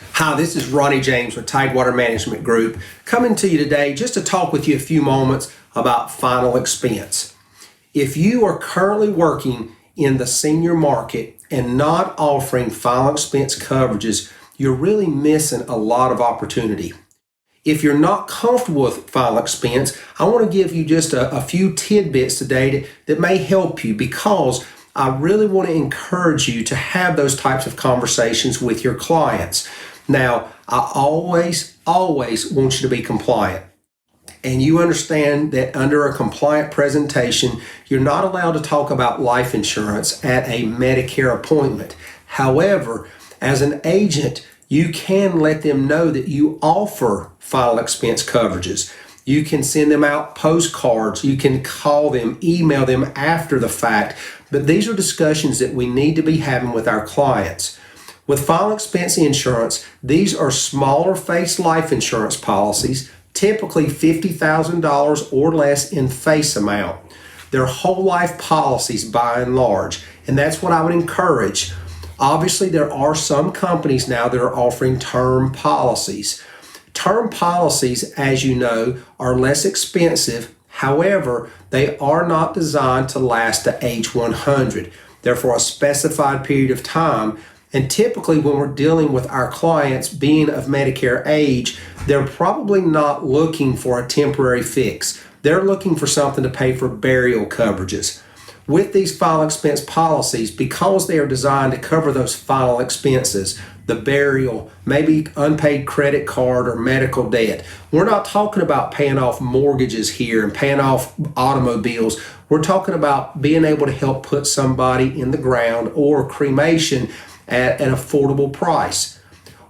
Hi, this is Ronnie James with Tidewater Management Group, coming to you today just to talk with you a few moments about final expense. If you are currently working in the senior market and not offering final expense coverages, you're really missing a lot of opportunity. If you're not comfortable with final expense, I want to give you just a few tidbits today that may help you, because I really want to encourage you to have those types of conversations with your clients. Now, I always want you to be compliant. And you understand that under a compliant presentation, you're not allowed to talk about life insurance at a Medicare appointment. However, as an agent, you can let them know that you offer final expense coverages. You can send them out postcards. You can call them, email them after the fact. But these are discussions that we need to be having with our clients. With final expense insurance, these are smaller face life insurance policies, typically $50,000 or less in face amount. They're whole life policies by and large, and that's what I would encourage. Obviously, there are some companies now that are offering term policies. Term policies, as you know, are less expensive. However, they are not designed to last to age 100. They're for a specified period of time. And typically when we're dealing with our clients being of Medicare age, they're probably not looking for a temporary fix. They're looking for something to pay for burial coverages. With these final expense policies, because they are designed to cover those final expenses, the burial, maybe unpaid credit card or medical debt. We're not talking about paying off mortgages here and paying off automobiles. We're talking about being able to help put somebody in the ground or cremation at an affordable price.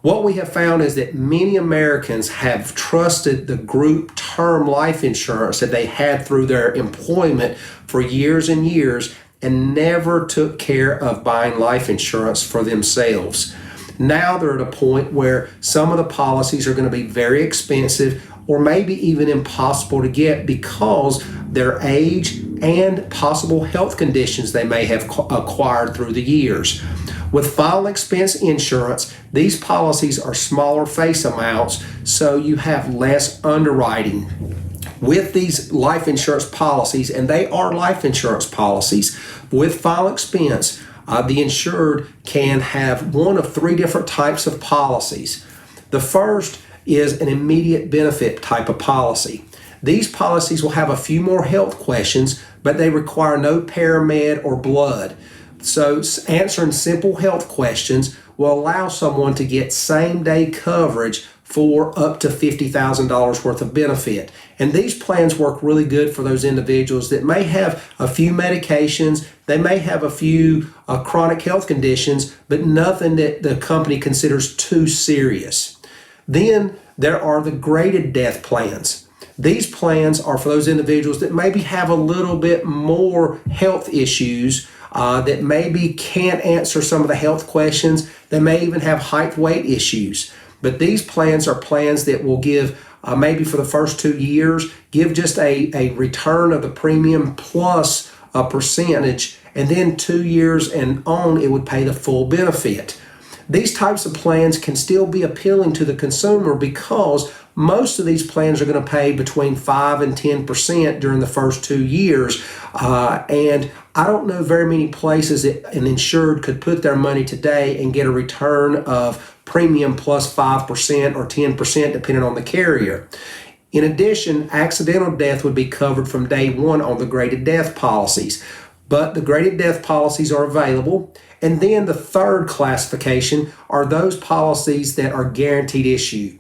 What we have found is that many Americans have trusted the group term life insurance that they had through their employment for years and years and never took care of buying life insurance for themselves. Now they're at a point where some of the policies are going to be very expensive or maybe even impossible to get because their age and possible health conditions they may have acquired through the years. With final expense insurance, these policies are smaller face amounts, so you have less underwriting. With these life insurance policies, and they are life insurance policies, with final expense, the insured can have one of three different types of policies. The first is an immediate benefit type of policy. These policies will have a few more health questions, but they require no paramed or blood. So answering simple health questions will allow someone to get same-day coverage for up to $50,000 worth of benefit. And these plans work really good for those individuals that may have a few medications, they may have a few chronic health conditions, but nothing that the company considers too serious. Then there are the graded death plans. These plans are for those individuals that maybe have a little bit more health issues, that maybe can't answer some of the health questions. They may even have height weight issues. But these plans are plans that will give, maybe for the first 2 years, give just a return of the premium plus a percentage, and then 2 years and on it would pay the full benefit. These types of plans can still be appealing to the consumer because most of these plans are going to pay between 5 and 10% during the first 2 years. And I don't know very many places that an insured could put their money today and get a return of premium plus 5% or 10% depending on the carrier. In addition, accidental death would be covered from day one on the graded death policies. But the graded death policies are available. And then the third classification are those policies that are guaranteed issue.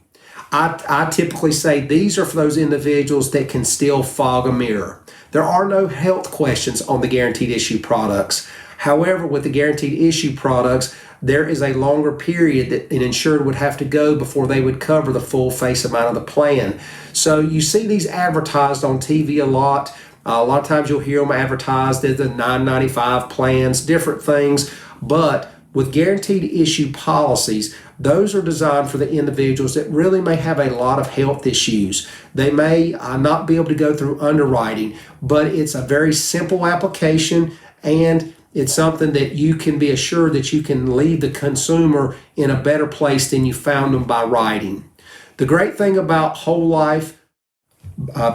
I typically say these are for those individuals that can still fog a mirror. There are no health questions on the guaranteed issue products. However, with the guaranteed issue products, there is a longer period that an insured would have to go before they would cover the full face amount of the plan. So you see these advertised on TV a lot. A lot of times you'll hear them advertised as the $9.95 plans, different things. But with guaranteed issue policies, those are designed for the individuals that really may have a lot of health issues. They may not be able to go through underwriting, but it's a very simple application and It's something that you can be assured that you can leave the consumer in a better place than you found them by writing. The great thing about whole life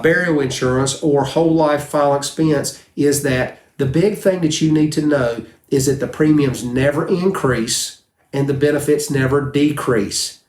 burial insurance or whole life final expense is that the big thing that you need to know is that the premiums never increase and the benefits never decrease.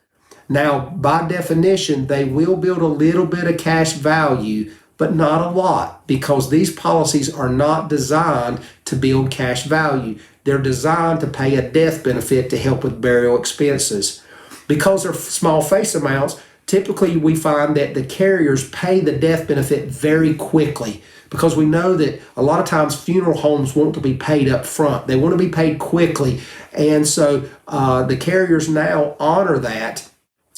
Now, by definition, they will build a little bit of cash value, but not a lot, because these policies are not designed to build cash value. They're designed to pay a death benefit to help with burial expenses. Because they're small face amounts, typically we find that the carriers pay the death benefit very quickly, because we know that a lot of times funeral homes want to be paid up front. They want to be paid quickly. And so the carriers now honor that,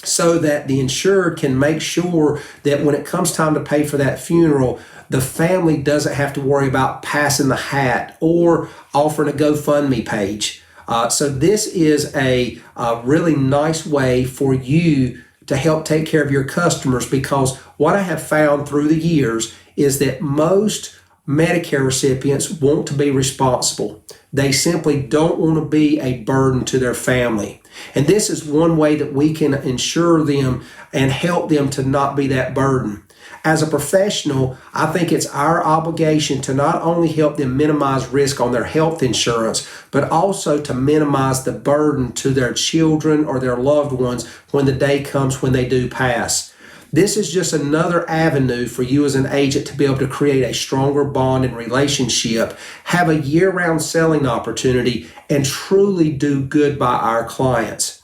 so that the insured can make sure that when it comes time to pay for that funeral, the family doesn't have to worry about passing the hat or offering a GoFundMe page. So this is a really nice way for you to help take care of your customers, because what I have found through the years is that most Medicare recipients want to be responsible. They simply don't want to be a burden to their family. And this is one way that we can insure them and help them to not be that burden. As a professional, I think it's our obligation to not only help them minimize risk on their health insurance, but also to minimize the burden to their children or their loved ones when the day comes when they do pass. This is just another avenue for you as an agent to be able to create a stronger bond and relationship, have a year-round selling opportunity, and truly do good by our clients.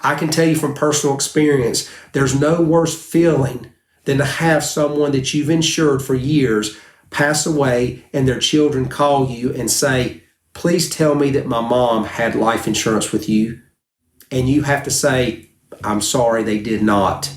I can tell you from personal experience, there's no worse feeling than to have someone that you've insured for years pass away and their children call you and say, "Please tell me that my mom had life insurance with you." And you have to say, "I'm sorry, they did not."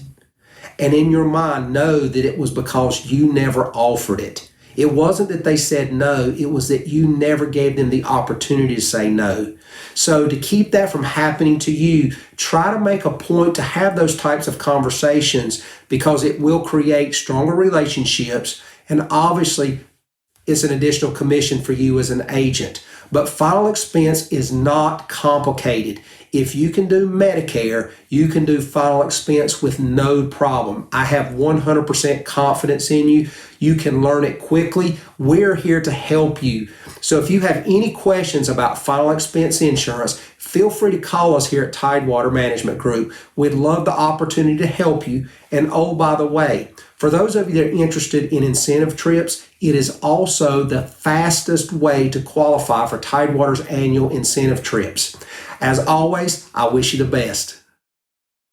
And in your mind, know that it was because you never offered it. It wasn't that they said no, it was that you never gave them the opportunity to say no. So to keep that from happening to you, try to make a point to have those types of conversations, because it will create stronger relationships, and obviously it's an additional commission for you as an agent. But final expense is not complicated. If you can do Medicare, you can do final expense with no problem. I have 100% confidence in you. You can learn it quickly. We're here to help you. So if you have any questions about final expense insurance, feel free to call us here at Tidewater Management Group. We'd love the opportunity to help you. And oh, by the way, for those of you that are interested in incentive trips, it is also the fastest way to qualify for Tidewater's annual incentive trips. As always, I wish you the best.